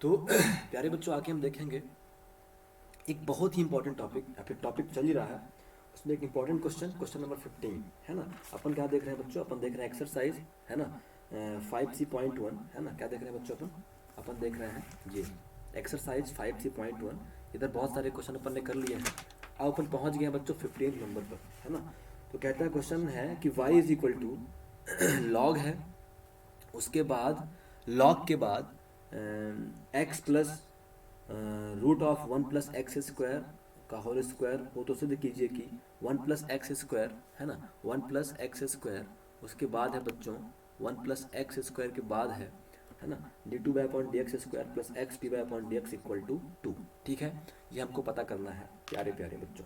तो प्यारे बच्चों आगे हम देखेंगे एक बहुत ही इंपॉर्टेंट टॉपिक, या फिर टॉपिक चल ही रहा है उसमें एक इंपॉर्टेंट क्वेश्चन, क्वेश्चन नंबर 15 है ना। अपन क्या देख रहे हैं बच्चों, अपन देख रहे हैं एक्सरसाइज है ना 5C.1 है ना। क्या देख रहे हैं बच्चों, अपन अपन देख रहे हैं ये एक्सरसाइज 5C.1। इधर बहुत सारे क्वेश्चन अपन ने कर लिए हैं। अब अपन पहुंच गए हैं बच्चों 15 नंबर पर है ना। तो कहता है क्वेश्चन है कि y is equal to log है, उसके बाद लॉग के बाद x plus root of 1 + x² का होल स्क्वायर हो तो सिद्ध कीजिए कि 1 + x² है ना, 1 + x²। उसके बाद है बच्चों 1 + x² के बाद है ना d2/dx² + x d/dx equal to 2। ठीक है, ये हमको पता करना है प्यारे प्यारे बच्चों,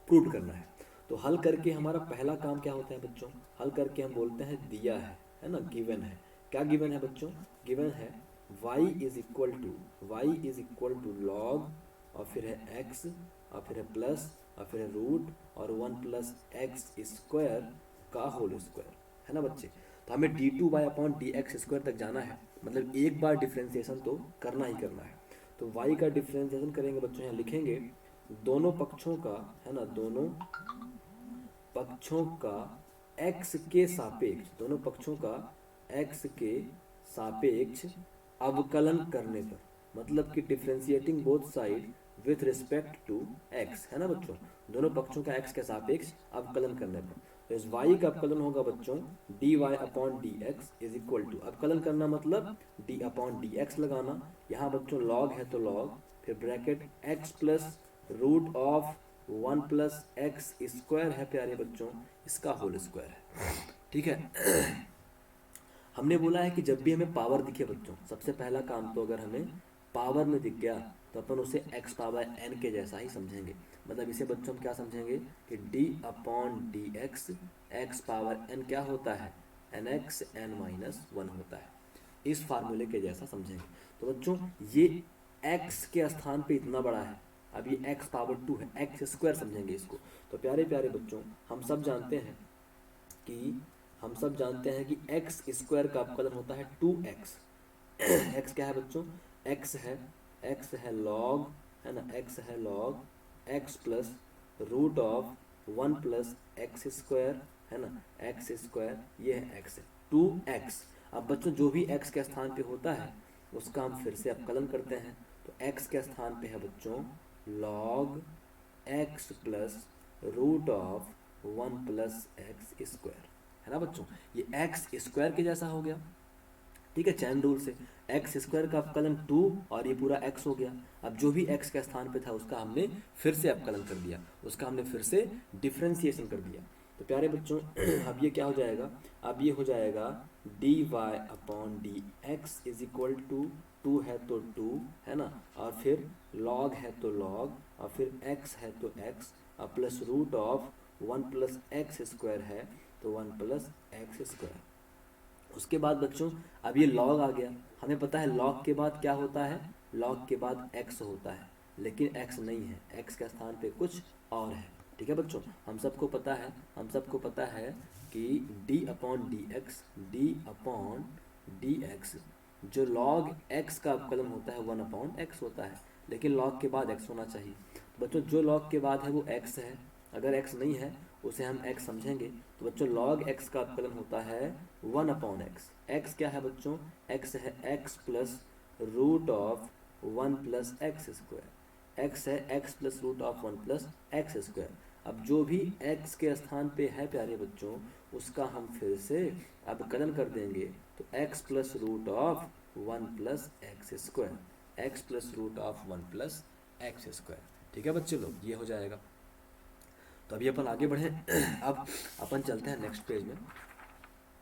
प्रूव करना है। तो हल करके हमारा पहला काम क्या होता है बच्चों, हल करके हम बोलते हैं दिया है ना, गिवन है। क्या गिवन है बच्चों, गिवन है y is equal to log और फिर है x और फिर है प्लस और फिर है रूट और 1 + x² का होल स्क्वायर है ना बच्चे। तो हमें d2/dx² तक जाना है, मतलब एक बार डिफ्रेंसिएशन तो करना ही करना है। तो y का डिफ्रेंसिएशन करेंगे बच्चों, यहाँ लिखेंगे दोनों पक्षों का है ना, दोनों पक्षों का x के सापेक्ष, दोनों पक्षों का x के सापेक्ष अवकलन करने पर, मतलब कि differentiating both side with respect to x है ना बच्चों, दोनों पक्षों का x के सापेक्ष अवकलन करने पर। तो इस y का अवकलन होगा बच्चों dy/dx इज इक्वल टू, अवकलन करना मतलब d/dx लगाना। यहाँ बच्चों लॉग है तो लॉग, फिर bracket x plus root of 1 + x² है प्यारे बच्चों, इसका होल स्क्वायर है। ठीक है, हमने बोला है कि जब भी हमें पावर दिखे बच्चों, सबसे पहला काम तो अगर हमें पावर में दिख गया तो अपन उसे x⁻n के जैसा ही समझेंगे। मतलब इसे बच्चों हम क्या समझेंगे कि d/dx x⁻n क्या होता है, nxn-1 होता है, इस फार्मूले के जैसा समझेंगे। तो बच्चों ये x के स्थान पे इतना बड़ा है, अब ये x⁻2 है, x² समझेंगे इसको। तो प्यारे प्यारे बच्चों कि हम सब जानते हैं कि x² का अपकलन होता है 2x। x क्या है बच्चों, x है लॉग है ना, x है log x plus root of 1 + x² है ना, x², ये है x है 2x। अब बच्चों जो भी x के स्थान पे होता है उसका हम फिर से अपकलन करते हैं। तो x के स्थान पे है बच्चों log x plus root of 1 + x² है ना बच्चों, ये x² के जैसा हो गया। ठीक है, चैन रूल से x² का अपकलन 2 और ये पूरा x हो गया। अब जो भी x के स्थान पे था उसका हमने फिर से अपकलन कर दिया, उसका हमने फिर से डिफ्रेंसिएशन कर दिया। तो प्यारे बच्चों अब ये क्या हो जाएगा, अब ये हो जाएगा dy/dx इज इक्वल टू 2 है तो 2 है ना, और फिर log है तो log और फिर x है तो x और प्लस रूट ऑफ 1 + x² है तो 1 + x²। उसके बाद बच्चों अब ये log आ गया, हमें पता है log के बाद क्या होता है, log के बाद x होता है, लेकिन x नहीं है, x के स्थान पे कुछ और है। ठीक है बच्चों, हम सबको पता है कि d/dx जो log x का अपकलन होता है 1/x होता है, लेकिन log के बाद x होना चाहिए। तो बच्चों जो log के बाद है वो x है, अगर x नहीं है उसे हम x समझेंगे। तो बच्चों log x का अपकलन होता है 1/x। x क्या है बच्चों, x है x plus root of 1 + x², x है x plus root of 1 + x²। अब जो भी x के स्थान पे है प्यारे बच्चों उसका हम फिर से अवकलन कर देंगे। तो x plus root of 1 + x², x plus root of 1 + x²। ठीक है बच्चे लोग, ये हो जाएगा। तो अभी अपन आगे बढ़े अब अपन चलते हैं नेक्स्ट पेज में।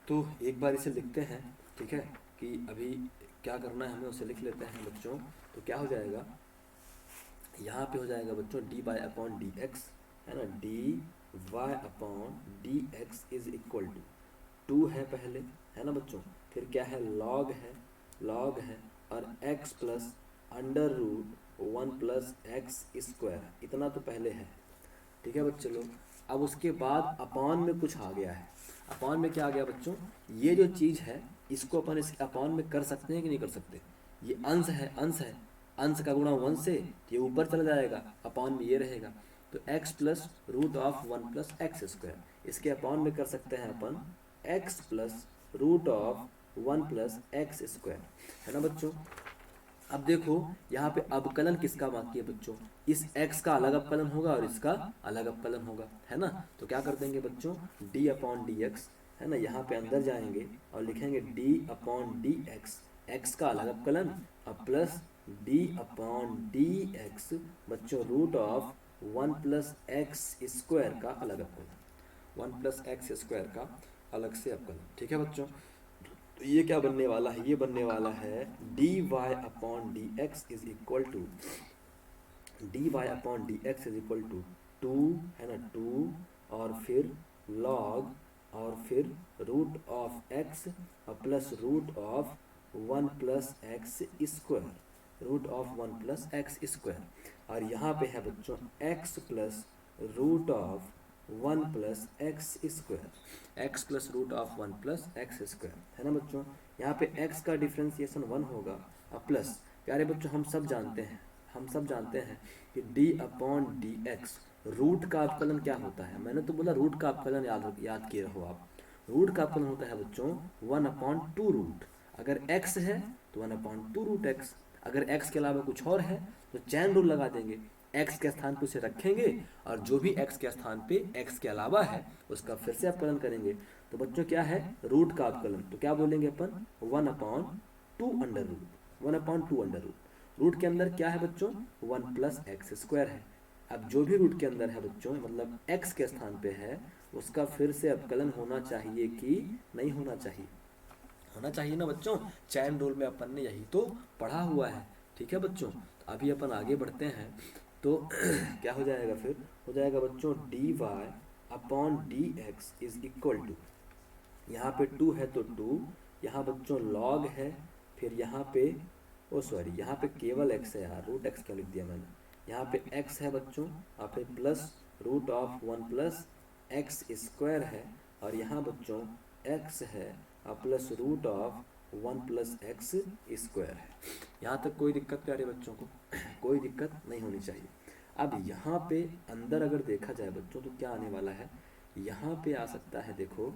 तो एक बार इसे लिखते हैं, ठीक है, कि अभी क्या करना है हमें उसे लिख लेते हैं बच्चों। तो क्या हो जाएगा, यहाँ पे हो जाएगा बच्चों dy/dx है ना, dy/dx इज इक्वल टू 2 है पहले है ना बच्चों, फिर क्या है log है और x plus under root 1 + x², इतना तो पहले है। ठीक है बच्चे लोग, अब उसके बाद अपॉन में कुछ आ गया है। अपॉन में क्या आ गया बच्चों, ये जो चीज़ है इसको अपन इस अपॉन में कर सकते हैं कि नहीं कर सकते, ये अंश है, अंश का गुणा 1 से ये ऊपर चला जाएगा, अपॉन में ये रहेगा, तो x plus root of 1 plus x square. इसके अपॉन में कर सकते हैं अपन x plus root of 1 plus x square, है ना बच्चों। अब देखो यहाँ पे अवकलन किसका बाकी है बच्चों, इस x का अलग अवकलन होगा और इसका अलग अवकलन होगा, है ना। तो क्या कर देंगे बच्चों, d अपॉन डी एक्स, है ना, यहाँ पे अंदर जाएंगे और लिखेंगे d upon D X, X का अलग अवकलन, अब plus d upon D X बच्चों root of 1 plus x square का अलग अवकलन, 1 प्लस एक्स स्क्वायर का अलग से अवकलन, ठीक है बच्चों। तो ये क्या बनने वाला है, ये बनने वाला है dy upon D x is equal to, dy upon D x is equal to 2, है ना, 2 और फिर log और फिर root of x plus root of 1 plus x square, root of 1 plus x square, और यहाँ पे है बच्चों x plus root of 1 plus x square, एक्स plus root of 1 plus x square, है ना बच्चों। यहाँ पे x का डिफ्रेंसिएशन 1 होगा, अब प्लस, प्यारे बच्चों हम सब जानते हैं कि d upon D x root का अवकलन क्या होता है, मैंने तो बोला रूट का अवकलन याद किए रहो आप। रूट का अवकलन होता है बच्चों 1 अपॉन 2 रूट, अगर x है तो 1 अपॉन 2 रूट x, अगर x के अलावा कुछ और है तो चैन रूल लगा देंगे, x के स्थान पर उसे रखेंगे और जो भी x के स्थान पे x के अलावा है उसका फिर से अवकलन करेंगे। तो बच्चों क्या है रूट का अवकलन, तो क्या बोलेंगे अपन 1 upon 2 under root, 1 upon 2 under root, root के अंदर क्या है बच्चों 1 प्लस एक्स स्क्वायर है। अब जो भी रूट के अंदर है बच्चों मतलब x के स्थान पे है उसका फिर से अवकलन होना चाहिए कि नहीं होना चाहिए, होना चाहिए ना बच्चों, चैन रूल में अपन ने यही तो पढ़ा हुआ है, ठीक है बच्चों। तो अभी अपन आगे बढ़ते हैं, तो क्या हो जाएगा, फिर हो जाएगा बच्चों dy upon D x is equal to, यहाँ पे 2 है तो 2, यहाँ बच्चों log है, फिर यहाँ पे यहाँ पे केवल x है यार, रूट x क्यों लिख दिया मैंने, यहाँ पे x है बच्चों और फिर plus root of 1 plus x square है, और यहाँ बच्चों x है और plus root of 1 plus x square है। यहाँ तक कोई दिक्कत प्यारे बच्चों को, कोई दिक्कत नहीं होनी चाहिए। अब यहाँ पे अंदर अगर देखा जाए बच्चों तो क्या आने वाला है, यहाँ पे आ सकता है, देखो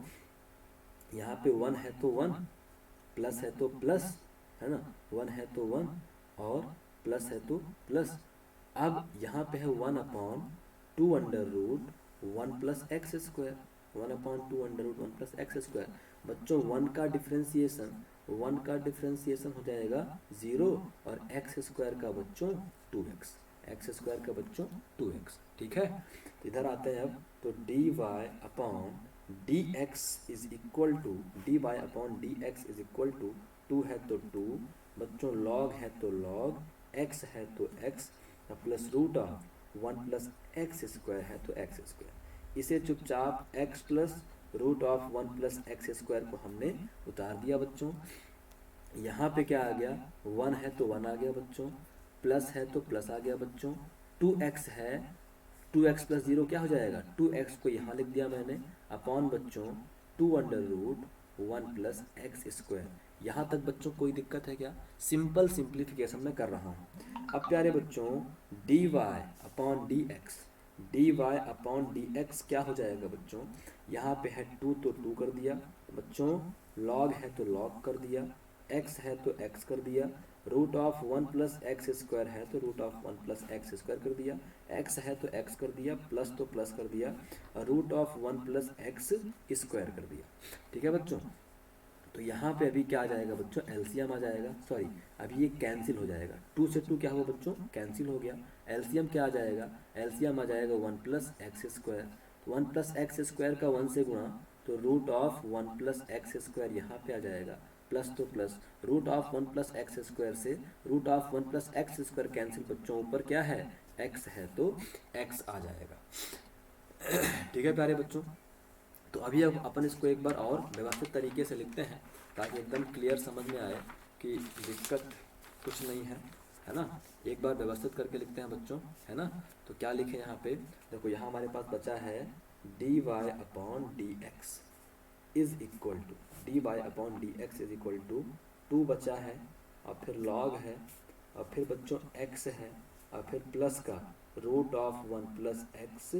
यहाँ पे 1 है तो 1, प्लस है तो प्लस, है ना, 1 है तो 1 और प्लस है तो प्लस। अब यहाँ पे है 1 upon 2 under root 1 plus x square, 1 upon 2 under root 1 plus x square. बच्चों 1 का डिफ्रेंसिएशन हो जाएगा 0 और एक्स स्क्वायर का बच्चों 2x, एक्स स्क्वायर का बच्चों 2x, ठीक है। तो इधर आते हैं अब, तो dy upon D x is equal to, dy upon D x is equal to 2 है तो 2 बच्चों, log है तो log, x है तो x plus root of 1 plus x square है तो एक्स स्क्वायर। इसे चुपचाप x plus root of 1 plus x square को हमने उतार दिया बच्चों। यहाँ पे क्या आ गया, 1 है तो 1 आ गया बच्चों, प्लस है तो प्लस आ गया बच्चों, 2x है, 2x प्लस 0 क्या हो जाएगा, 2x को यहाँ लिख दिया मैंने, अपॉन बच्चों 2 under root 1 plus x square. यहाँ तक बच्चों कोई दिक्कत है क्या, सिंपल सिंप्लीफिकेशन में कर रहा हूँ। अब प्यारे बच्चों dy upon D x, dy upon D x क्या हो जाएगा बच्चों, यहाँ पे है 2 तो 2 कर दिया बच्चों, log है तो log कर दिया, x है तो x कर दिया, root of 1 plus x square है तो root of 1 plus x square कर दिया, x है तो x कर दिया, प्लस तो प्लस कर दिया, root of 1 plus x square कर दिया, ठीक है बच्चों। तो यहाँ पे अभी क्या आ जाएगा बच्चों, एलसीएम आ जाएगा, सॉरी अभी ये कैंसिल हो जाएगा, 2 से 2 क्या हुआ बच्चों, कैंसिल हो गया। एलसीएम क्या आ जाएगा, एलसीएम आ जाएगा 1 plus x square, 1 plus x square का 1 से गुणा तो root of 1 plus x square यहाँ पे आ जाएगा, प्लस तो plus, root of 1 plus x square से root of 1 plus x square cancel बच्चों, ऊपर क्या है x है तो x आ जाएगा, ठीक है प्यारे बच्चों। तो अभी अब अपन इसको एक बार और व्यवस्थित तरीके से लिखते हैं ताकि एकदम क्लियर समझ में आए कि दिक्कत कुछ नहीं है, है ना। एक बार व्यवस्थित करके लिखते हैं बच्चों, है ना। तो क्या लिखे यहाँ पे, देखो यहाँ हमारे पास बचा है dy upon D x is equal to, dy upon D x is equal to 2 बचा है और फिर लॉग है और फिर बच्चों x है और फिर प्लस का root of 1 plus x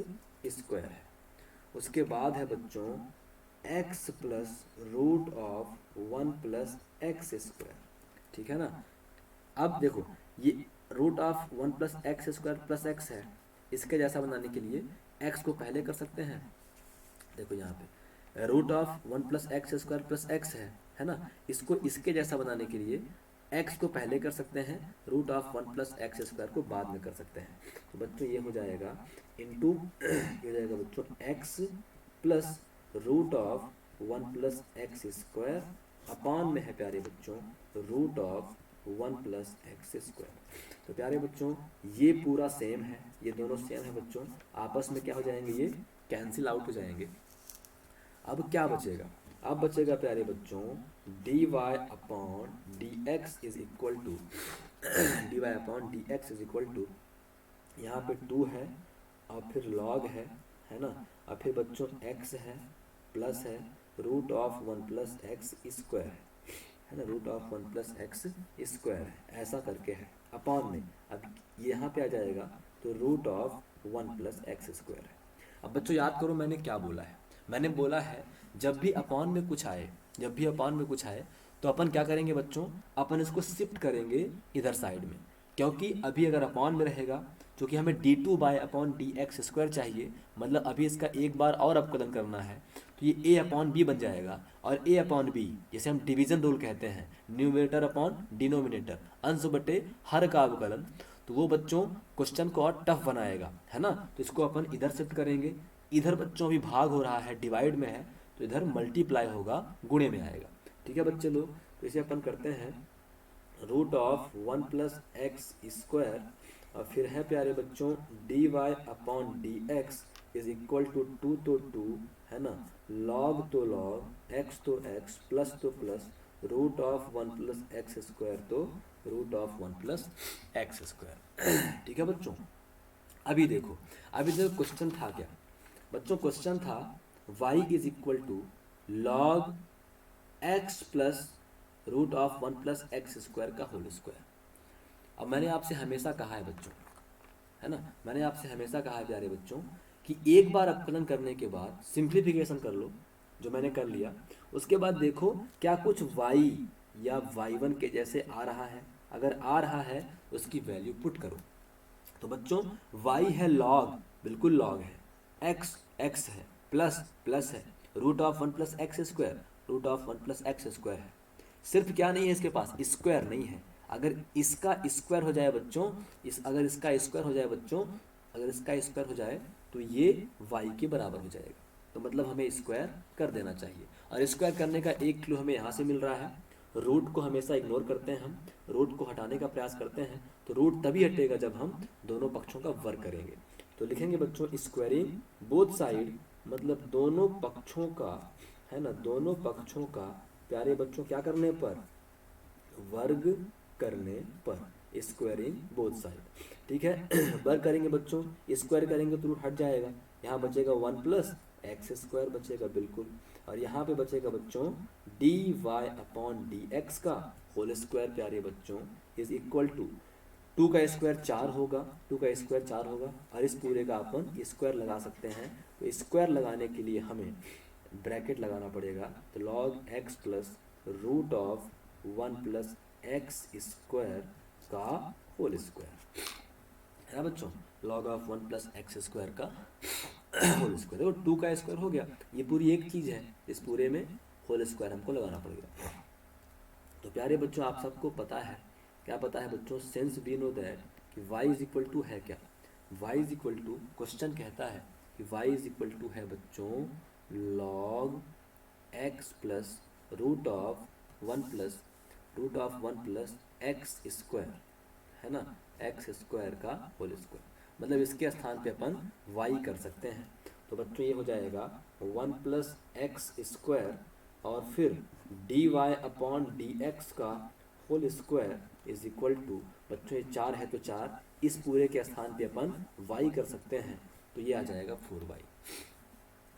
square है। उसके बाद है बच्चों x plus root of 1 plus x square, ठीक है ना। अब देखो ये root of 1 plus x square plus x है, इसके जैसा बनाने के लिए x को पहले कर सकते हैं। देखो यहाँ पे root of 1 plus x square plus x है ना, इसको इसके जैसा बनाने के लिए x को पहले कर सकते हैं, root of 1 plus x square को बाद में कर सकते हैं। तो बच्चों ये हो जाएगा इंटू ये हो जाएगा बच्चों x plus root of 1 plus x square upon में है प्यारे बच्चों root of 1 plus x square. तो प्यारे बच्चों ये पूरा सेम है, ये दोनों सेम है बच्चों, आपस में क्या हो जाएंगे, ये कैंसिल आउट हो जाएंगे। अब क्या बचेगा, अब बचेगा प्यारे बच्चों D Y upon D x is equal to d Y upon D x is equal to यहाँ पे 2 है और फिर लॉग है ना, और फिर बच्चों x है प्लस है root of 1 plus x square है ना, root of 1 plus x square है, ऐसा करके है अपॉन में। अब यहाँ पे आ जाएगा तो root of 1 plus x square है। अब बच्चों याद करो मैंने क्या बोला है, मैंने बोला है जब भी अपॉन में कुछ आए, जब भी अपॉन में कुछ आए तो अपन क्या करेंगे बच्चों, अपन इसको शिफ्ट करेंगे इधर साइड में, क्योंकि अभी अगर अपॉन में रहेगा क्योंकि हमें d2 by upon D x square चाहिए, मतलब अभी इसका एक बार और अवकलन करना है, तो ये a अपॉन बी बन जाएगा। और a अपॉन बी जैसे हम डिवीजन रूल कहते हैं, न्यूमरेटर अपॉन डिनोमिनेटर, अंश बटे हर का अवकलन, तो वो बच्चों क्वेश्चन को और टफ बनाएगा, है ना। तो इसको अपन इधर शिफ्ट करेंगे, इधर बच्चों अभी भाग हो रहा है, डिवाइड में है, तो इधर मल्टीप्लाई होगा, गुणे में आएगा, ठीक है बच्चे लोग। तो इसे अपन करते हैं root of 1 plus x square और फिर है प्यारे बच्चों D Y upon D x is equal to 2 तो 2 है ना, लॉग तो लॉग, एक्स तो एक्स, प्लस तो plus, root of 1 plus x square तो root of 1 plus x square, ठीक है बच्चों। अभी देखो क्वेश्चन था क्या बच्चों, क्वेश्चन था y is equal to log x plus root of 1 plus x square का होल स्क्वायर। अब मैंने आपसे हमेशा कहा है बच्चों, है ना, मैंने आपसे हमेशा कहा है प्यारे बच्चों कि एक बार अवकलन करने के बाद सिंप्लीफिकेशन कर लो, जो मैंने कर लिया, उसके बाद देखो क्या कुछ y या y1 के जैसे आ रहा है, अगर आ रहा है उसकी वैल्यू पुट करो। तो बच्चों y है लॉग, बिल्कुल लॉग है, x है, प्लस है, root of 1 plus x square, root of 1 plus x square है। सिर्फ क्या नहीं है इसके पास, स्क्वायर नहीं है। अगर इसका स्क्वायर हो जाए बच्चों, अगर इसका स्क्वायर हो जाए बच्चों, अगर इसका स्क्वायर हो जाए तो ये y के बराबर हो जाएगा, तो मतलब हमें स्क्वायर कर देना चाहिए। और स्क्वायर करने का एक क्लू हमें यहाँ से मिल रहा है, रूट को हमेशा इग्नोर करते हैं हम, रूट को हटाने का प्रयास करते हैं, तो रूट तभी हटेगा जब हम दोनों पक्षों का वर्ग करेंगे। तो लिखेंगे बच्चों स्क्वायरिंग बोथ साइड, मतलब दोनों पक्षों का, है ना, दोनों पक्षों का प्यारे बच्चों क्या करने पर, वर्ग करने पर, स्क्वायरिंग बोथ साइड, ठीक है। वर्ग करेंगे बच्चों, स्क्वायर करेंगे तो रूट हट जाएगा, यहाँ बचेगा 1 प्लस एक्स स्क्वायर बचेगा बिल्कुल, और यहाँ पे बचेगा बच्चों D Y upon D x का होल स्क्वायर प्यारे बच्चों इज इक्वल टू 2 का स्क्वायर 4 होगा, 2 का स्क्वायर 4 होगा, और इस पूरे का अपन स्क्वायर लगा सकते हैं। तो स्क्वायर लगाने के लिए हमें ब्रैकेट लगाना पड़ेगा, तो log x plus root of 1 plus x square का होल स्क्वायर, है ना बच्चों, log of 1 plus x square का होल स्क्वायर। देखो 2 का स्क्वायर हो गया, ये पूरी एक चीज़ है, इस पूरे में होल स्क्वायर हमको लगाना पड़ेगा। तो प्यारे बच्चों आप सबको पता है, क्या पता है बच्चों, सिंस वी नो दैट कि y इज इक्वल टू है क्या, y is equal to, question कहता है कि y इज इक्वल टू है बच्चों log x plus root of 1 plus x square, है ना, एक्स स्क्वायर का होल स्क्वायर, मतलब इसके स्थान पे अपन y कर सकते हैं। तो बच्चों ये हो जाएगा 1 प्लस एक्स स्क्वायर और फिर D Y upon D x का whole square is equal to, बच्चों ये 4 है तो 4, इस पूरे के स्थान पे अपन y कर सकते हैं, तो ये आ जाएगा 4y।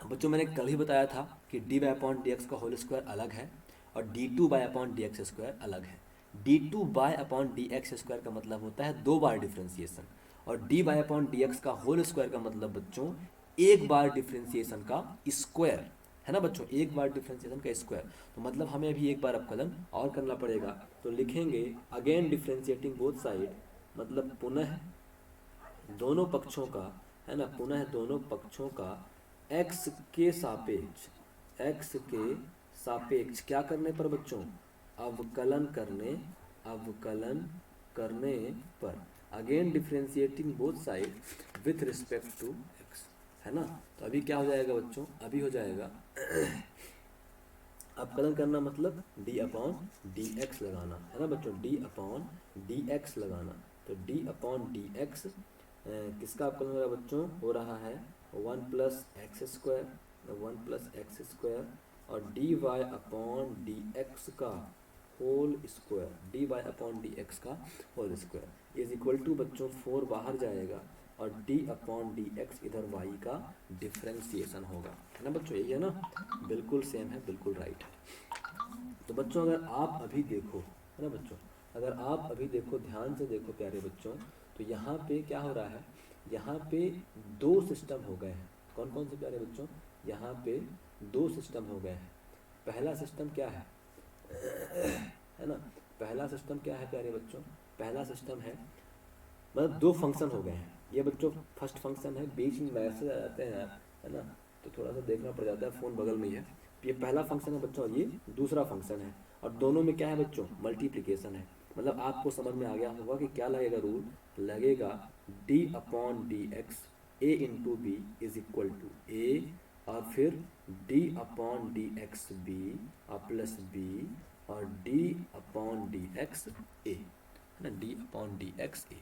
बच्चों मैंने कल ही बताया था कि D Y upon D x का होल स्क्वायर अलग है और डी2 by upon D x square अलग है। D two by upon D x square का मतलब होता है 2 बार डिफ्रेंसिएशन, और D by upon D x का होल स्क्वायर का मतलब बच्चों 1 बार डिफ्रेंसिएशन का स्क्वायर, है ना बच्चों, 1 बार डिफ्रेंसिएशन का स्क्वायर। तो मतलब हमें अभी एक बार अपकलन और करना पड़ेगा, तो लिखेंगे अगेन डिफ्रेंशिएटिंग बोथ साइड, मतलब पुनः दोनों पक्षों का, है ना, पुनः दोनों पक्षों का x के सापेक्ष, x के सापेक्ष क्या करने पर बच्चों, अवकलन करने पर, again differentiating both side with respect to x, है ना। तो अभी क्या हो जाएगा बच्चों, अभी हो जाएगा अवकलन करना मतलब d अपॉन डी एक्स लगाना, है ना बच्चों, d अपॉन डी एक्स लगाना। तो d अपॉन डी एक्स किसका अवकलन हो रहा है बच्चों, हो रहा है 1 प्लस एक्स स्क्वायर और D Y upon D x का whole square, D Y upon D x का whole square is equal to बच्चों 4 बाहर जाएगा और d अपॉन डी एक्स इधर y का डिफ्रेंसिएशन होगा, है ना बच्चों, यही है ना, बिल्कुल सेम है, बिल्कुल राइट है। तो बच्चों अगर आप अभी देखो, है ना बच्चों, अगर आप अभी देखो, ध्यान से देखो प्यारे बच्चों, तो यहाँ पे क्या हो रहा है, यहाँ पे 2 सिस्टम हो गए हैं। कौन कौन से प्यारे बच्चों, यहाँ पे 2 सिस्टम हो गए हैं। पहला सिस्टम क्या है, है ना, पहला सिस्टम क्या है प्यारे बच्चों, पहला सिस्टम है, मतलब 2 फंक्शन हो गए हैं। ये बच्चों फर्स्ट फंक्शन है, बीच में मैसेज आ जाते हैं, है ना, तो थोड़ा सा देखना पड़ जाता है, फ़ोन बगल में ही है। ये पहला फंक्शन है बच्चों और ये दूसरा फंक्शन है, और दोनों में क्या है बच्चों, मल्टीप्लिकेशन है। मतलब आपको समझ में आ गया होगा कि क्या लगेगा रूल, लगेगा d upon D X A into B is equal to A, और फिर d upon D X B और प्लस बी, और d upon D X A, है ना, d upon D X A,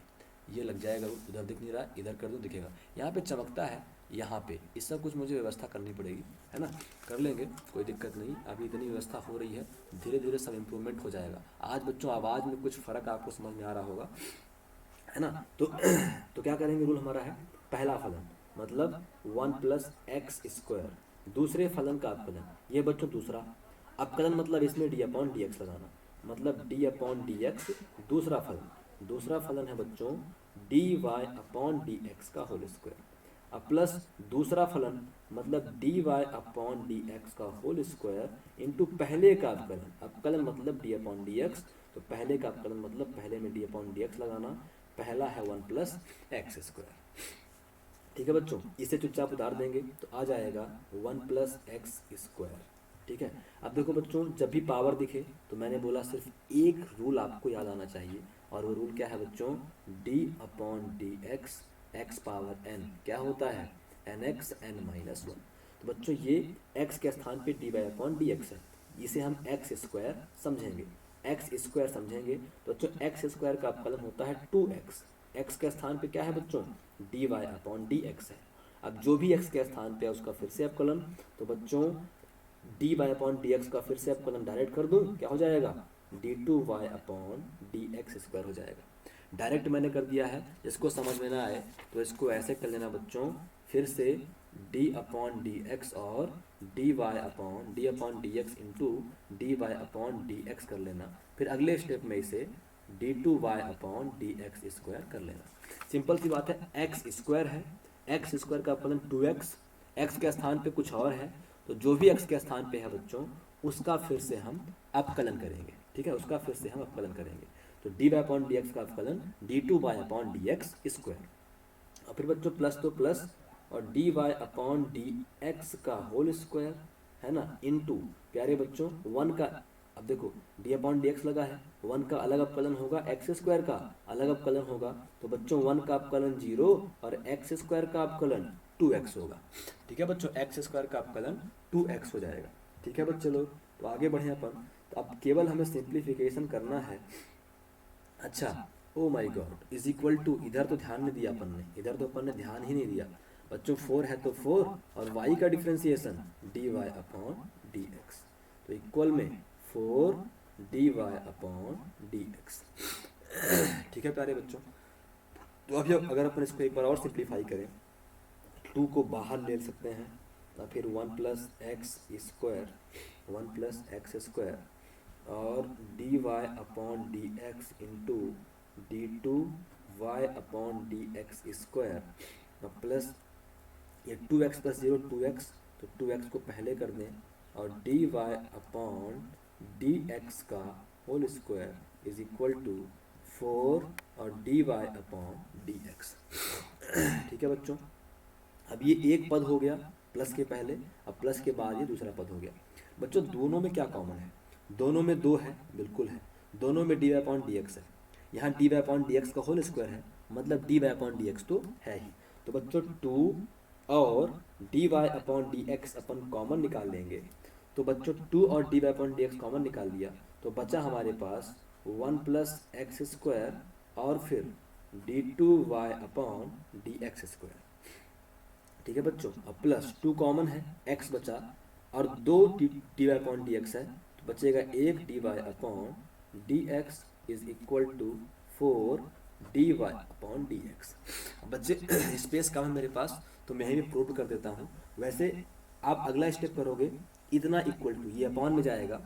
ये लग जाएगा। उधर दिख नहीं रहा, इधर कर दो दिखेगा, यहाँ पे चमकता है, यहाँ पे इसका कुछ मुझे व्यवस्था करनी पड़ेगी, है ना, कर लेंगे, कोई दिक्कत नहीं, अभी इतनी व्यवस्था हो रही है, धीरे धीरे सब इम्प्रूवमेंट हो जाएगा। आज बच्चों आवाज़ में कुछ फ़र्क आपको समझ में आ रहा होगा, है ना। तो क्या करेंगे, रूल हमारा है पहला फलन मतलब 1 प्लस एक्स स्क्वायर, दूसरे फलन का अपकलन, ये बच्चों दूसरा अपकलन मतलब इसमें d अपॉन डी एक्स लगाना, मतलब d अपॉन डी एक्स दूसरा फलन है बच्चों D Y upon D x का होल स्क्वायर, अब प्लस दूसरा फलन मतलब D Y upon D x का होल स्क्वायर इंटू पहले का अपकलन मतलब डी अपॉन डी एक्स, तो पहले का अपकलन मतलब पहले में डी अपॉन डी एक्स लगाना, पहला है 1 प्लस एक्स स्क्वायर, ठीक है बच्चों, इसे चुपचाप उतार देंगे तो आ जाएगा 1 प्लस एक्स स्क्वायर, ठीक है। अब देखो बच्चों, जब भी पावर दिखे तो मैंने बोला सिर्फ एक रूल आपको याद आना चाहिए, और वो रूल क्या है बच्चों, d upon D X x power n क्या होता है, एन एक्स एन माइनस 1। तो बच्चों ये x के स्थान पे D by upon D x है, इसे हम एक्स स्क्वायर समझेंगे, एक्स स्क्वायर समझेंगे। तो बच्चों एक्स स्क्वायर का अपकलन होता है 2x, x के स्थान पे क्या है बच्चों, D Y upon D x है। अब जो भी x के स्थान पे है उसका फिर से अपकलन, तो बच्चों D Y upon D x का फिर से अपकलन डायरेक्ट कर दूं, क्या हो जाएगा, d two Y upon D x square हो जाएगा। डायरेक्ट मैंने कर दिया है, इसको समझ में ना आए तो इसको ऐसे कर लेना बच्चों, फिर से d अपॉन डी एक्स और d upon D x into d Y upon D x कर लेना, फिर अगले स्टेप में इसे d two Y upon D x square कर लेना। सिंपल सी बात है, एक्स स्क्वायर है, एक्स स्क्वायर का अपकलन 2x, एक्स के स्थान पे कुछ और है, तो जो भी x के स्थान पे है बच्चों उसका फिर से हम अपकलन करेंगे, ठीक है, उसका फिर से हम अपकलन करेंगे। तो D Y upon D x का अपकलन D two Y upon D x square, और फिर बच्चों प्लस तो प्लस और D Y upon D x का होल स्क्वायर, है ना, इनटू प्यारे बच्चों 1 का, अब देखो डी अपॉन डी एक्स लगा है, 1 का अलग अपकलन होगा, एक्स स्क्वायर का अलग अपकलन होगा, तो बच्चों 1 का अपकलन 0 और एक्स स्क्वायर का अपकलन 2x होगा, ठीक है बच्चों, एक्स स्क्वायर का अपकलन 2x हो जाएगा, ठीक है बच्चे लोग। तो आगे बढ़े अपन, तो अब केवल हमें सिंप्लीफिकेशन करना है। अच्छा, oh my God, is equal to, इधर तो ध्यान नहीं दिया अपन ने, इधर तो अपन ने ध्यान ही नहीं दिया बच्चों, 4 है तो 4 और y का differentiation d Y upon D x, तो इक्वल में 4 d Y upon D x, ठीक है प्यारे बच्चों। तो अभी अगर अपन इसको एक बार और सिंप्लीफाई करें, 2 को बाहर ले सकते हैं, और फिर 1 प्लस एक्स स्क्वायर और D Y upon D x into d two Y upon D x square plus ये 2x प्लस 0 2x, तो 2x को पहले कर दें और D Y upon D x का whole square is equal to 4 और D Y upon D x. ठीक है बच्चों, अब ये एक पद हो गया प्लस के पहले, अब प्लस के बाद ये दूसरा पद हो गया। बच्चों दोनों में क्या कॉमन है? दोनों में 2 है, बिल्कुल है। दोनों में D Y upon D x है, यहाँ D Y upon D x का होल स्क्वायर है, मतलब D Y upon D x तो है ही। तो बच्चों 2 और D Y upon D X अपन कॉमन निकाल लेंगे। तो बच्चों 2 और D Y upon D X common निकाल लिया, तो बचा हमारे पास 1 प्लस एक्स स्क्वायर और फिर d two Y upon D x square. ठीक है बच्चों, अब प्लस 2 कॉमन है, x बचा और 2 d Y upon D x है, तो बचेगा 1 d Y upon D x is equal to 4 d Y upon D x. बच्चे स्पेस कम है मेरे पास, तो मैं ही प्रूव कर देता हूँ। वैसे आप अगला स्टेप करोगे, इतना इक्वल टू ये अपॉन में जाएगा,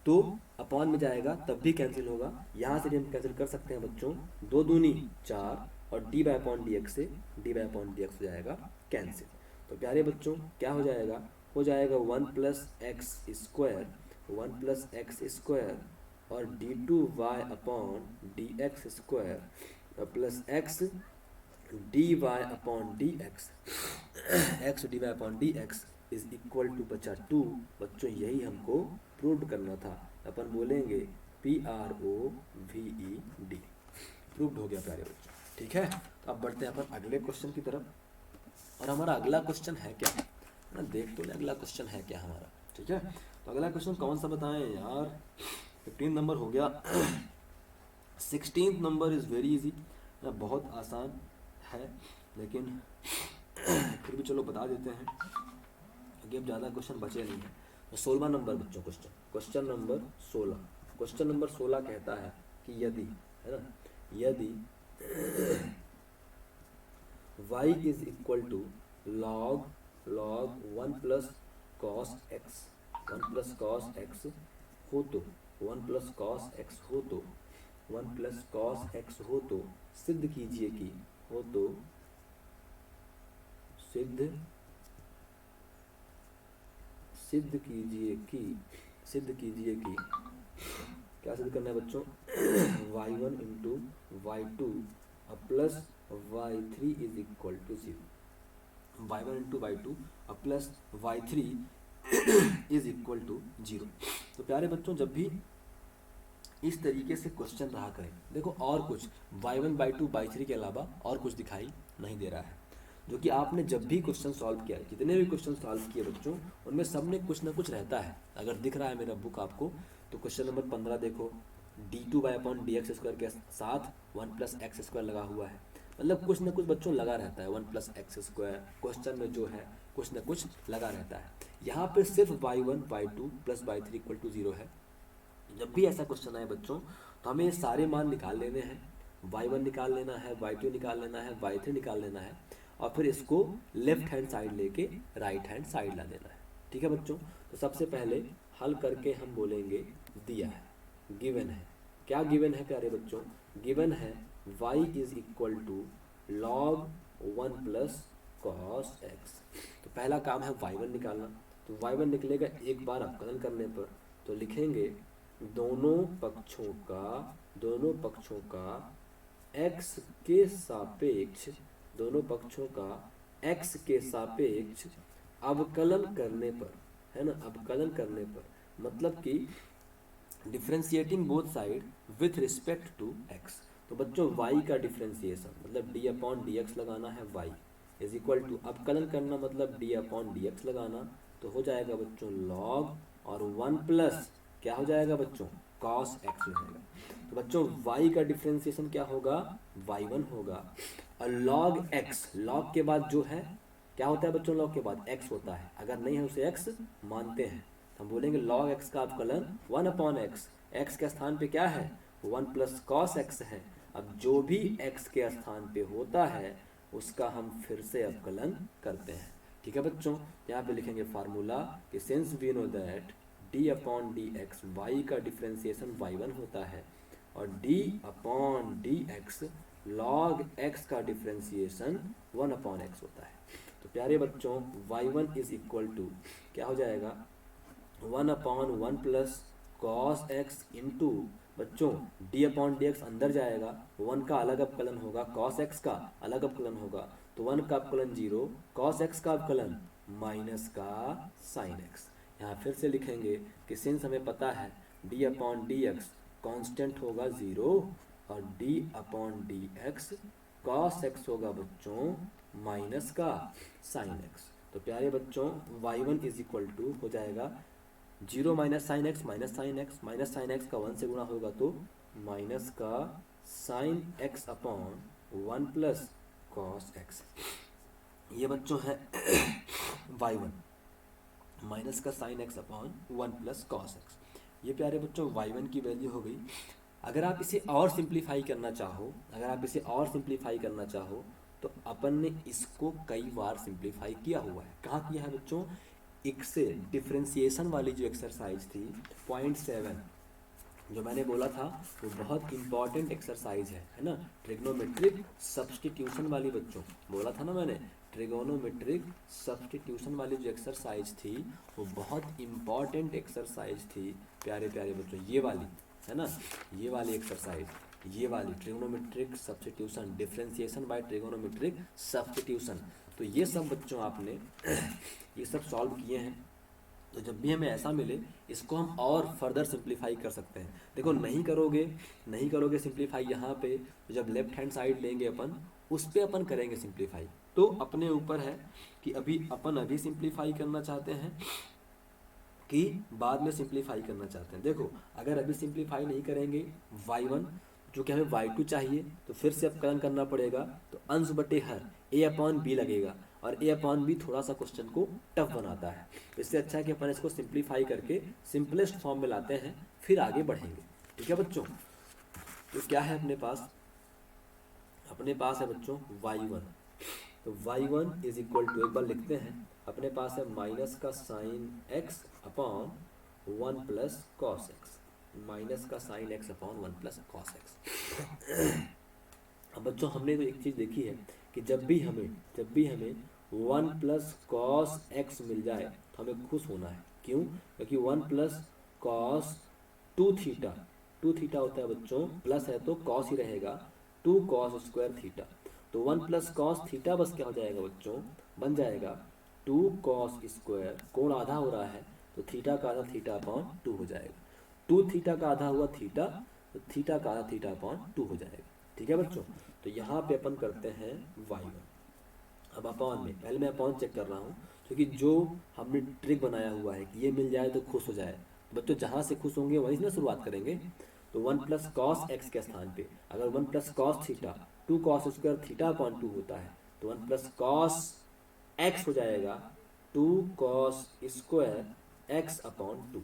तो अपॉन में जाएगा तब भी कैंसिल होगा, यहाँ से भी हम कैंसिल कर सकते हैं बच्चों। 2 दूनी 4 और D Y upon D X से D Y upon D X हो जाएगा कैंसिल। तो प्यारे बच्चों क्या हो जाएगा? हो जाएगा 1 plus x square, 1 plus x square और D two Y upon D x square plus X D Y upon D X, X D Y upon D x is equal to बचा 2। बच्चों यही हमको प्रूव करना था, अपन बोलेंगे PROVED, प्रूव्ड हो गया प्यारे बच्चों। ठीक है, तो अब बढ़ते हैं अपन अगले क्वेश्चन की तरफ। और हमारा अगला क्वेश्चन है क्या ना, देख तो ले अगला क्वेश्चन है क्या हमारा। ठीक है, तो अगला क्वेश्चन कौन सा बताएं यार? 15 नंबर हो गया। 16 नंबर इज़ वेरी इजी, बहुत आसान है, लेकिन फिर भी चलो बता देते हैं क्योंकि अब ज़्यादा क्वेश्चन बचे नहीं हैं। तो 16 नंबर बच्चों क्वेश्चन नंबर 16। क्वेश्चन नंबर 16 कहता है कि यदि, है ना, यदि y is equal to log 1 plus cos x, 1 plus cos x हो तो 1 प्लस कॉस एक्स हो तो 1 प्लस कॉस एक्स हो तो सिद्ध कीजिए कि हो तो सिद्ध कीजिए कि क्या सिद्ध करना है बच्चों? y1 into y2 plus y3 is equal to 0, y1 into y2 plus y3 is equal to 0। तो प्यारे बच्चों जब भी इस तरीके से क्वेश्चन रहा करें, देखो और कुछ y1 y2 y3 के अलावा और कुछ दिखाई नहीं दे रहा है, जो कि आपने जब भी क्वेश्चन सॉल्व किया, जितने भी क्वेश्चन सॉल्व किए बच्चों, उनमें सब में कुछ ना कुछ रहता है। अगर दिख रहा है मेरा बुक आपको, तो क्वेश्चन नंबर 15 देखो, d two Y upon D x square के साथ 1 प्लस एक्स स्क्वायर लगा हुआ है, मतलब कुछ ना कुछ बच्चों लगा रहता है। 1 प्लस एक्स स्क्वायर क्वेश्चन में जो है कुछ ना कुछ लगा रहता है। यहाँ पे सिर्फ y1 y2 plus y3 equal to 0 है। जब भी ऐसा क्वेश्चन आए बच्चों, तो हमें ये सारे मान निकाल लेने हैं, y1 निकाल लेना है, y2 निकाल लेना है, y3 निकाल लेना है, और फिर इसको लेफ्ट हैंड साइड लेके राइट हैंड साइड ला देना है। ठीक है बच्चों, तो सबसे पहले हल करके हम बोलेंगे दिया है, गिवन है। क्या गिवन है प्यारे बच्चों? गिवन है y is equal to log 1 plus cos x. तो पहला काम है y1 निकालना, तो y1 निकलेगा एक बार अवकलन करने पर, तो लिखेंगे दोनों पक्षों का x के सापेक्ष, दोनों पक्षों का x के सापेक्ष अवकलन करने पर, है ना, अवकलन करने पर, मतलब कि differentiating both side with respect to x। तो बच्चों y का डिफ्रेंशिएशन मतलब d अपॉन डी एक्स लगाना है, y इज इक्वल टू अवकलन करना मतलब d अपॉन डी एक्स लगाना, तो हो जाएगा बच्चों log और 1 प्लस क्या हो जाएगा बच्चों? cos x हो जाएगा। तो बच्चों y का डिफ्रेंशिएशन क्या होगा? y1 होगा, और log x, log के बाद जो है क्या होता है बच्चों? log के बाद x होता है, अगर नहीं है उसे x मानते हैं, हम बोलेंगे log x का अवकलन 1 अपॉन x, x के स्थान पे क्या है? 1 प्लस कॉस x है। अब जो भी x के स्थान पे होता है उसका हम फिर से अवकलन करते हैं। ठीक है बच्चों, यहाँ पे लिखेंगे फार्मूला कि since we know that D upon D x, y का डिफ्रेंसिएशन y1 होता है, और d upon D x log x का डिफ्रेंसिएशन 1 अपॉन एक्स होता है। तो प्यारे बच्चों y1 इज इक्वल टू क्या हो जाएगा, 1 upon 1 plus cos x into बच्चों डी अपॉन डी एक्स अंदर जाएगा, 1 का अलग अपकलन होगा, कॉस एक्स का अलग अपकलन होगा, तो 1 का अपकलन 0, कॉस एक्स का अपकलन माइनस का साइन एक्स। यहाँ फिर से लिखेंगे कि सिंस हमें पता है D upon D x constant होगा 0 और d upon D x cos x होगा बच्चों माइनस का साइन एक्स। तो प्यारे बच्चों y1 इज इक्वल टू हो जाएगा 0 minus sine x minus sine x का 1 से गुणा होगा तो माइनस का sine X upon 1 plus cos x. ये बच्चों है y1 माइनस का sine X upon 1 plus cos x. ये प्यारे बच्चों y1 की वैल्यू हो गई। अगर आप इसे और सिंप्लीफाई करना चाहो, तो अपन ने इसको कई बार सिंप्लीफाई किया हुआ है। कहाँ किया है बच्चों, एक से डिफ्रेंसिएशन वाली जो एक्सरसाइज थी 0.7 जो मैंने बोला था वो बहुत इंपॉर्टेंट एक्सरसाइज है ना, ट्रिग्नोमेट्रिक सब्स्टिट्यूशन वाली बच्चों बोला था ना मैंने, ट्रिगोनोमेट्रिक सब्स्टिट्यूशन वाली जो एक्सरसाइज थी वो बहुत इंपॉर्टेंट एक्सरसाइज थी प्यारे प्यारे बच्चों। ये वाली है ना, ये वाली एक्सरसाइज, ये वाली trigonometric substitution, differentiation by trigonometric substitution. तो ये सब बच्चों आपने ये सब सॉल्व किए हैं। तो जब भी हमें ऐसा मिले इसको हम और फर्दर सिंप्लीफाई कर सकते हैं। देखो नहीं करोगे सिंप्लीफाई यहाँ पे, तो जब लेफ्ट हैंड साइड लेंगे अपन उस पर अपन करेंगे सिंप्लीफाई। तो अपने ऊपर है कि अभी सिंप्लीफाई करना चाहते हैं कि बाद में सिंप्लीफाई करना चाहते हैं। देखो अगर अभी सिंप्लीफाई नहीं करेंगे y1 जो कि हमें y2 चाहिए, तो फिर से अपकलन करना पड़ेगा, तो अंश बटे हर a अपॉन बी लगेगा, और a अपॉन बी थोड़ा सा क्वेश्चन को टफ बनाता है। इससे अच्छा है कि अपन इसको सिंप्लीफाई करके सिंपलेस्ट फॉर्म में लाते हैं, फिर आगे बढ़ेंगे। ठीक है बच्चों, तो क्या है अपने पास है बच्चों y1। तो y1 इज इक्वल टू, एक बार लिखते हैं, अपने पास है माइनस का sine X upon 1 plus cos X, minus का sine X upon 1 plus cos X. अब बच्चों हमने तो एक चीज़ देखी है कि जब भी हमें 1 प्लस कॉस एक्स मिल जाए तो हमें खुश होना है। क्यों? क्योंकि 1 प्लस कॉस 2 थीटा होता है बच्चों, प्लस है तो कॉस ही रहेगा, 2 कॉस स्क्वायर थीटा। तो 1 प्लस कॉस थीटा बस क्या हो जाएगा बच्चों, बन जाएगा 2 कॉस स्क्वायर, कोण आधा हो रहा है तो थीटा का आधा थीटा अपॉन 2 हो जाएगा, 2 थीटा का आधा हुआ थीटा, तो थीटा का आधा थीटा अपॉन 2 हो जाएगा। ठीक है बच्चों, तो यहाँ पे अपन करते हैं y1। अब अपॉन में पहले मैं अपॉन चेक कर रहा हूँ, क्योंकि जो हमने ट्रिक बनाया हुआ है कि ये मिल जाए तो खुश हो जाए, तो बच्चों जहाँ से खुश होंगे वहीं से शुरुआत करेंगे। तो 1 प्लस कॉस एक्स के स्थान पे अगर 1 plus cos theta 2 cos square theta upon 2 होता है, तो 1 प्लस कॉस एक्स हो जाएगा 2 कॉस स्क्वायर एक्स अपॉन 2।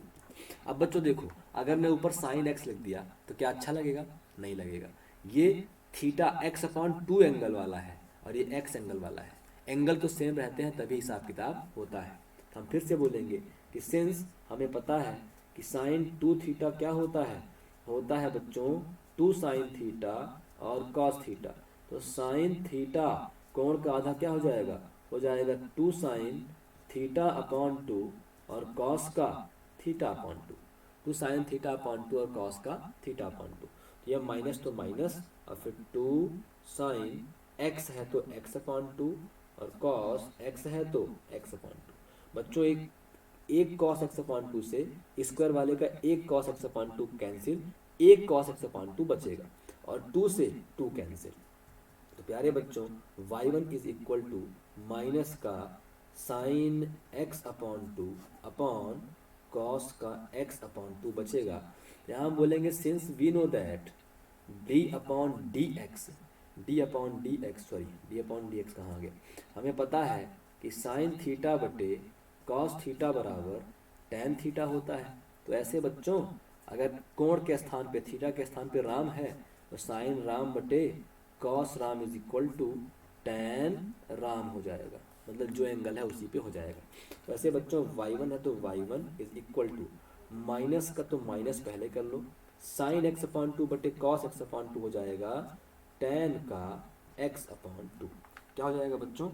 अब बच्चों देखो अगर मैं ऊपर साइन एक्स लिख दिया तो क्या अच्छा लगेगा? नहीं लगेगा। ये थीटा एक्स अपॉन 2 एंगल वाला है और ये एक्स एंगल वाला है, एंगल तो सेम रहते हैं तभी हिसाब किताब होता है। तो हम फिर से बोलेंगे कि सिंस हमें पता है कि साइन 2 थीटा क्या होता है बच्चों 2 साइन थीटा और कॉस थीटा, तो साइन थीटा कोण का आधा क्या हो जाएगा 2 साइन थीटा अपॉन 2 और कॉस का theta upon 2 sine theta upon 2 और कॉस का थीटा अपॉन 2। तो यह माइनस तो माइनस और फिर 2 साइन एक्स है तो एक्स अपॉन 2 और कॉस एक्स है तो एक्स अपॉन 2। बच्चों एक कॉस एक्स अपॉन 2 से स्क्वायर वाले का एक कॉस एक्स अपॉन 2 कैंसिल, एक कॉस एक्स अपॉन 2 बचेगा और 2 से 2 कैंसिल। तो प्यारे बच्चों y1 is equal to minus का साइन एक्स अपॉन 2 अपॉन कॉस का एक्स अपॉन 2 बचेगा। यहाँ हम बोलेंगे since we know that D upon D X कहाँ आ गया, हमें पता है कि साइन थीटा बटे कॉस थीटा बराबर टेन थीटा होता है। तो ऐसे बच्चों अगर कोण के स्थान पे थीटा के स्थान पे राम है तो साइन राम बटे कॉस राम इज इक्वल टू टेन राम हो जाएगा, मतलब जो एंगल है उसी पे हो जाएगा। तो ऐसे बच्चों y1 है तो y1 is equal to minus का तो माइनस पहले कर लो, साइन एक्स अपॉन टू बटे कॉस एक्स अपॉन टू हो जाएगा टेन का एक्स अपॉन टू। क्या हो जाएगा बच्चों?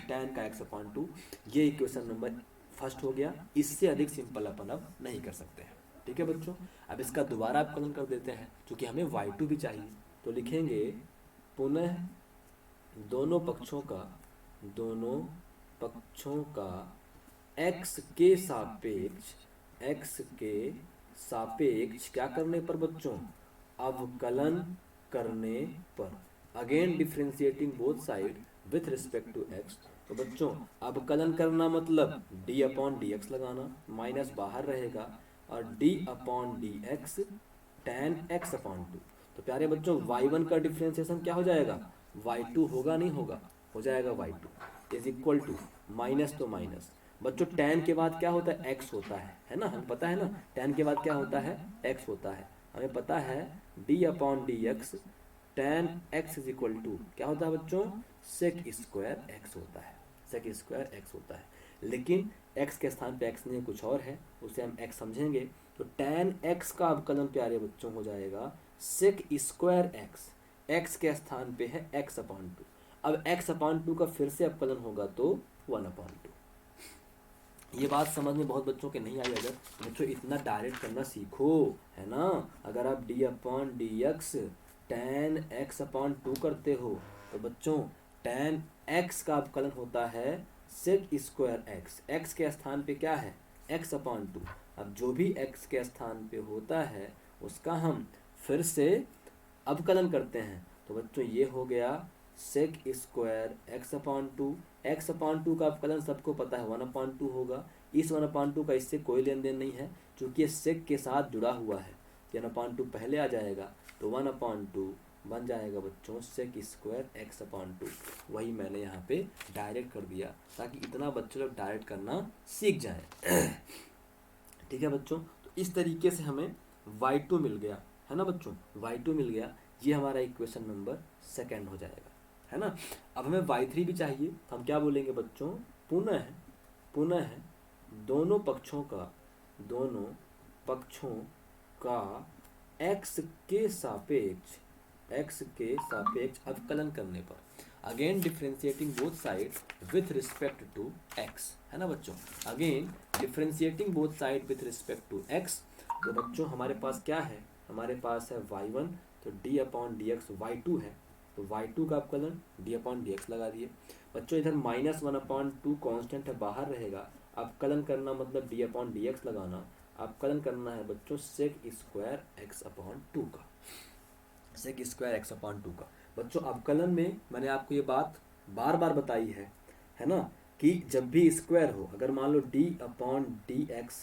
टेन का एक्स अपॉन टू। ये इक्वेशन नंबर फर्स्ट हो गया। इससे अधिक सिंपल अपन अब नहीं कर सकते हैं। ठीक है बच्चों, अब इसका दोबारा अवकलन कर देते हैं क्योंकि हमें y2 भी चाहिए। तो लिखेंगे पुनः दोनों पक्षों का x के सापेक्ष क्या करने पर बच्चों? अवकलन करने पर। Again differentiating both side with respect to x। तो बच्चों अवकलन करना मतलब d अपॉन डी एक्स लगाना, माइनस बाहर रहेगा और d upon D x tan x upon two. तो प्यारे बच्चों y1 का डिफ्रेंशिएशन क्या हो जाएगा? y2 होगा, नहीं होगा? हो जाएगा y2 is equal to minus तो माइनस। बच्चों टेन के बाद क्या होता है? x होता है ना? हमें पता है ना टेन के बाद क्या होता है? x होता है। हमें पता है d upon D x tan x is equal to क्या होता है बच्चों? सेक स्क्वायर एक्स होता है। सेक स्क्वायर एक्स होता है, लेकिन x के स्थान पे x नहीं कुछ और है, उसे हम x समझेंगे। तो टेन एक्स का अवकलन प्यारे बच्चों हो जाएगा सेक स्क्वायर एक्स। x के स्थान पे है x अपॉन टू। अब x अपॉन टू का फिर से अवकलन होगा तो 1 अपॉन टू। ये बात समझ में बहुत बच्चों के नहीं आई। अगर बच्चों इतना डायरेक्ट करना सीखो, है ना? अगर आप d upon D x tan x upon to करते हो तो बच्चों टेन एक्स का अवकलन होता है सेक स्क्वायर एक्स। एक्स के स्थान पे क्या है? x upon to. अब जो भी x के स्थान पे होता है उसका हम फिर से अवकलन करते हैं। तो बच्चों ये हो गया sec square x upon two. X upon two का अवकलन सबको पता है 1 अपॉन टू होगा। इस 1 अपॉन टू का इससे कोई लेन देन नहीं है क्योंकि ये सेक के साथ जुड़ा हुआ है। 1 अपॉन टू पहले आ जाएगा तो 1 अपॉन टू बन जाएगा बच्चों sec square x upon two. वही मैंने यहाँ पे डायरेक्ट कर दिया ताकि इतना बच्चे लोग डायरेक्ट करना सीख जाए। ठीक है बच्चों, तो इस तरीके से हमें y2 मिल गया, है ना बच्चों? y2 मिल गया। ये हमारा इक्वेशन नंबर सेकेंड हो जाएगा, है ना? अब हमें y3 भी चाहिए तो हम क्या बोलेंगे बच्चों? पुनः दोनों पक्षों का x के सापेक्ष अवकलन करने पर। Again differentiating both side with respect to x, है ना बच्चों? Again differentiating both side with respect to x। तो बच्चों हमारे पास क्या है? हमारे पास है y1, तो d upon D x y2 है, तो y2 का अवकलन d अपॉन डी एक्स लगा दिए। बच्चों इधर माइनस 1 अपॉन टू कॉन्स्टेंट है, बाहर रहेगा। अवकलन करना मतलब d अपॉन डी एक्स लगाना। अवकलन करना है बच्चों sec square x upon two का। Sec square x upon two का। बच्चों अवकलन में मैंने आपको ये बात बार बार बताई है ना, कि जब भी स्क्वायर हो, अगर मान लो d upon D x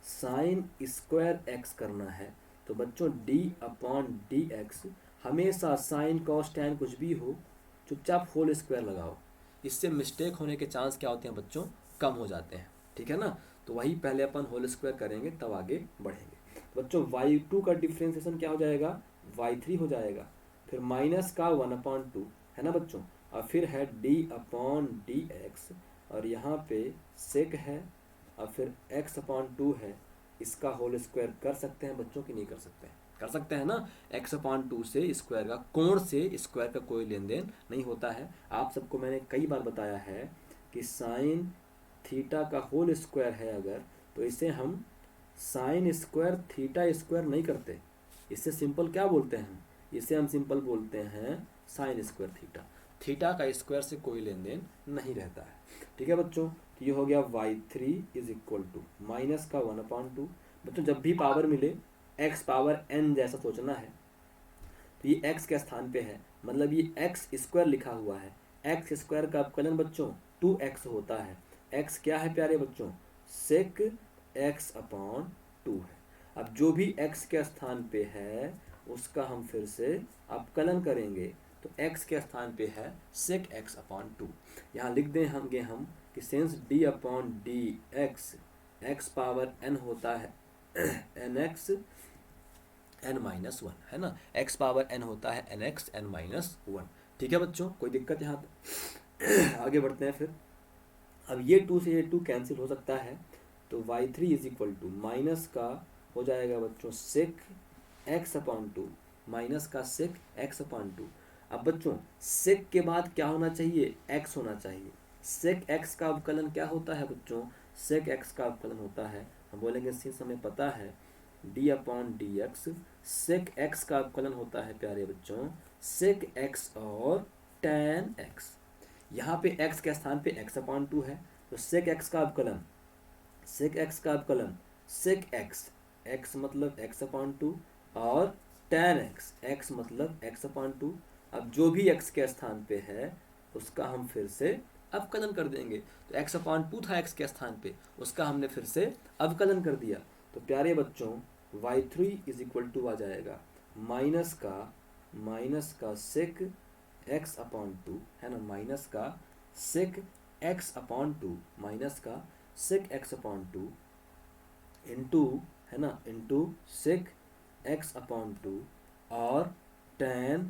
sine square x करना है तो बच्चों d अपॉन डी एक्स हमेशा साइन कॉस टैन कुछ भी हो चुपचाप होल स्क्वायर लगाओ। इससे मिस्टेक होने के चांस क्या होते हैं बच्चों? कम हो जाते हैं। ठीक है ना? तो वही पहले अपन होल स्क्वायर करेंगे तब आगे बढ़ेंगे। बच्चों y2 का डिफ्रेंसिएशन क्या हो जाएगा? y3 हो जाएगा। फिर माइनस का 1 अपॉन टू, है ना बच्चों? और फिर है d अपॉन डी एक्स और यहाँ पे सेक है और फिर x अपॉन टू है। इसका होल स्क्वायर कर सकते हैं बच्चों कि नहीं कर सकते हैं? कर सकते हैं ना? x अपॉन टू से स्क्वायर का, कोण से स्क्वायर का कोई लेन देन नहीं होता है। आप सबको मैंने कई बार बताया है कि साइन थीटा का होल स्क्वायर है अगर, तो इसे हम साइन स्क्वायर थीटा स्क्वायर नहीं करते। इससे सिंपल क्या बोलते हैं? इसे हम सिंपल बोलते हैं साइन स्क्वायर थीटा। थीटा का स्क्वायर से कोई लेन देन नहीं रहता है। ठीक है बच्चों, तो ये हो गया y3 is equal to minus का 1 अपॉन टू। बच्चों जब भी पावर मिले x पावर n जैसा सोचना है, तो ये x के स्थान पे है, मतलब ये x स्क्वायर लिखा हुआ है। x स्क्वायर का अवकलन बच्चों 2x होता है। x क्या है प्यारे बच्चों? सेक x अपॉन टू है। अब जो भी x के स्थान पे है उसका हम फिर से अवकलन करेंगे, तो x के स्थान पे है सेक x अपॉन टू। यहाँ लिख दें हम कि sense d upon D x x power n होता है nx n माइनस वन, है ना? x पावर n होता है nx n माइनस वन। ठीक है बच्चों, कोई दिक्कत यहाँ पे? आगे बढ़ते हैं फिर। अब ये 2 से ये 2 कैंसिल हो सकता है, तो y3 is equal to minus का हो जाएगा बच्चों सेक x अपॉन टू, माइनस का सेक x अपॉन टू। अब बच्चों सेक के बाद क्या होना चाहिए, x होना चाहिए। सेक x का अवकलन क्या होता है बच्चों, सेक x का अवकलन होता है, हम बोलेंगे सिंस हमें पता है d अपॉन डी एक्स, सेक x का अवकलन होता है प्यारे बच्चों सेक x और tan x। यहाँ पे x के स्थान पे x अपॉन टू है, तो सेक x का अवकलन, सेक x का अवकलन सेक x, x मतलब x अपॉन टू और tan x, x मतलब x अपॉन टू। अब जो भी x के स्थान पे है उसका हम फिर से अवकलन कर देंगे, तो x अपॉन टू था x के स्थान पे, उसका हमने फिर से अवकलन कर दिया। तो प्यारे बच्चों y3 इज इक्वल टू आ जाएगा माइनस का सेक x अपॉन टू, है ना, माइनस का sec x upon two, minus का sec x upon two into, है ना, into sec x upon two और tan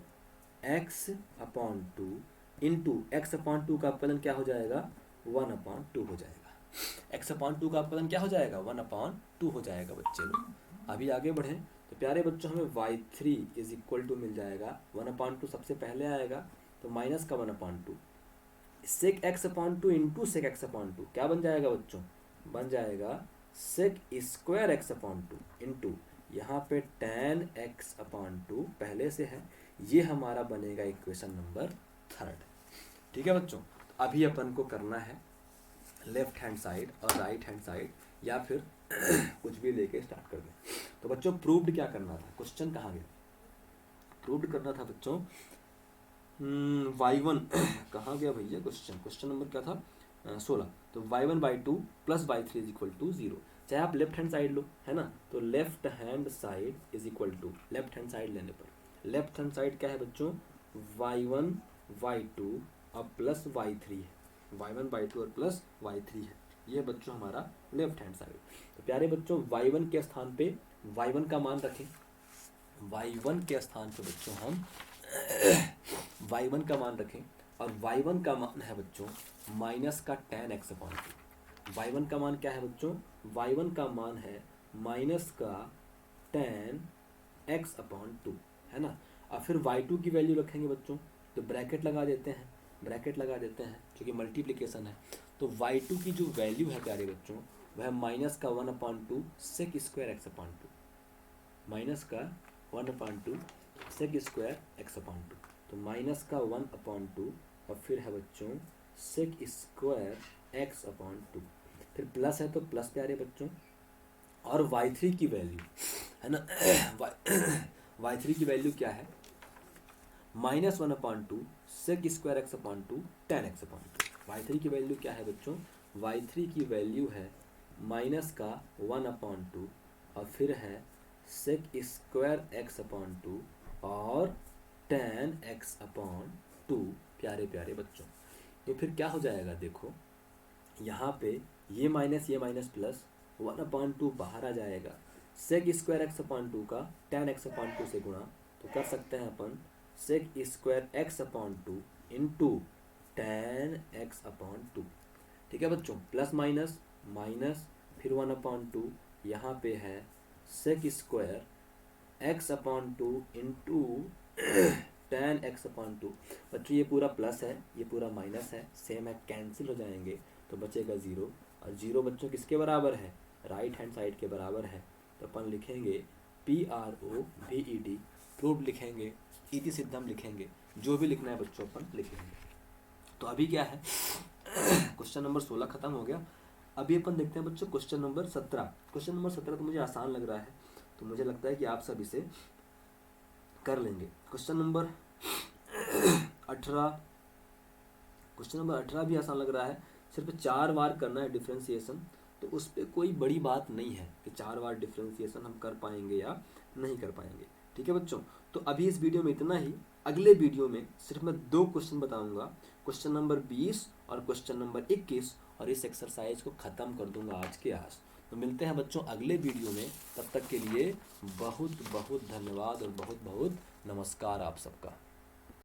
x upon two into x upon two का अवकलन क्या हो जाएगा, 1 अपॉन टू हो जाएगा। x अपॉन टू का अवकलन क्या हो जाएगा, 1 अपॉन टू हो जाएगा बच्चे लोग। अभी आगे बढ़ें तो प्यारे बच्चों हमें y3 इज इक्वल टू मिल जाएगा 1 अपॉन टू सबसे पहले आएगा, तो माइनस का 1 upon two sec x upon two into sec x upon two क्या बन जाएगा बच्चों, बन जाएगा sec square x upon two into यहाँ पे tan x अपॉन टू पहले से है, ये हमारा बनेगा इक्वेशन नंबर 3। ठीक है बच्चों, अभी अपन को करना है लेफ्ट हैंड साइड और राइट हैंड साइड, या फिर कुछ भी लेके स्टार्ट कर दें। तो बच्चों प्रूव्ड क्या करना था, क्वेश्चन कहाँ गया, प्रूव्ड करना था बच्चों y1 कहाँ गया भैया क्वेश्चन, क्वेश्चन नंबर क्या था 16। तो y1 by two plus y3 is equal to 0। चाहे आप लेफ्ट हैंड साइड लो, है ना, तो left hand side is equal to, left hand side लेने पर लेफ्ट हैंड साइड क्या है बच्चों y1 y2 और प्लस y3 है, y1 y2 और प्लस y3 है, ये बच्चों हमारा लेफ्ट हैंड साइड। तो प्यारे बच्चों y1 के स्थान पे y1 का मान रखें, y1 के स्थान पे बच्चों हम y1 का मान रखें, और y1 का मान है बच्चों माइनस का tan x upon to. y1 का मान क्या है बच्चों, y1 का मान है माइनस का tan x अपॉन टू, है ना। और फिर y2 की वैल्यू रखेंगे बच्चों, तो ब्रैकेट लगा देते हैं, ब्रैकेट लगा देते हैं क्योंकि मल्टीप्लिकेशन है। तो y2 की जो वैल्यू है प्यारे बच्चों वह माइनस का 1 upon two sec square x upon two, minus का 1 upon two sec square x upon two, तो माइनस का 1 अपॉन टू और फिर है बच्चों sec square x upon two, फिर प्लस है तो प्लस प्यारे बच्चों, और y3 की वैल्यू, है ना, y3 की वैल्यू क्या है, minus 1 upon two sec square x upon two tan x upon two. y3 की वैल्यू क्या है बच्चों, y3 की वैल्यू है माइनस का 1 अपॉन टू और फिर है sec square x upon two और tan x अपॉन टू। प्यारे प्यारे बच्चों तो फिर क्या हो जाएगा, देखो यहाँ पे ये माइनस प्लस 1 अपॉन टू बाहर आ जाएगा, sec square x upon two का tan x अपॉन टू से गुणा, तो कर सकते हैं अपन sec square x upon two into tan x upon two. ठीक है बच्चों, प्लस माइनस माइनस फिर 1 अपॉन टू, यहाँ पे है sec square x upon two into tan x upon two. बच्चों ये पूरा प्लस है ये पूरा माइनस है, सेम है, कैंसिल हो जाएंगे तो बचेगा 0, और 0 बच्चों किसके बराबर है, राइट हैंड साइड के बराबर है। तो अपन लिखेंगे PROVED, प्रूव लिखेंगे, इति सिद्धम लिखेंगे, जो भी लिखना है बच्चों अपन लिखेंगे। तो अभी क्या है क्वेश्चन नंबर 16 खत्म हो गया। अभी अपन देखते हैं बच्चों क्वेश्चन नंबर 17। क्वेश्चन नंबर 17 तो मुझे आसान लग रहा है, तो मुझे लगता है कि आप सब इसे कर लेंगे। क्वेश्चन नंबर 18, क्वेश्चन नंबर 18 भी आसान लग रहा है, सिर्फ 4 बार करना है डिफ्रेंशिएशन, तो उस पर कोई बड़ी बात नहीं है कि 4 बार डिफ्रेंशिएशन हम कर पाएंगे या नहीं कर पाएंगे। ठीक है बच्चों, तो अभी इस वीडियो में इतना ही। अगले वीडियो में सिर्फ मैं 2 क्वेश्चन बताऊंगा, क्वेश्चन नंबर 20 और क्वेश्चन नंबर 21, और इस एक्सरसाइज को ख़त्म कर दूंगा आज के आज। तो मिलते हैं बच्चों अगले वीडियो में, तब तक के लिए बहुत बहुत धन्यवाद और बहुत बहुत नमस्कार आप सबका।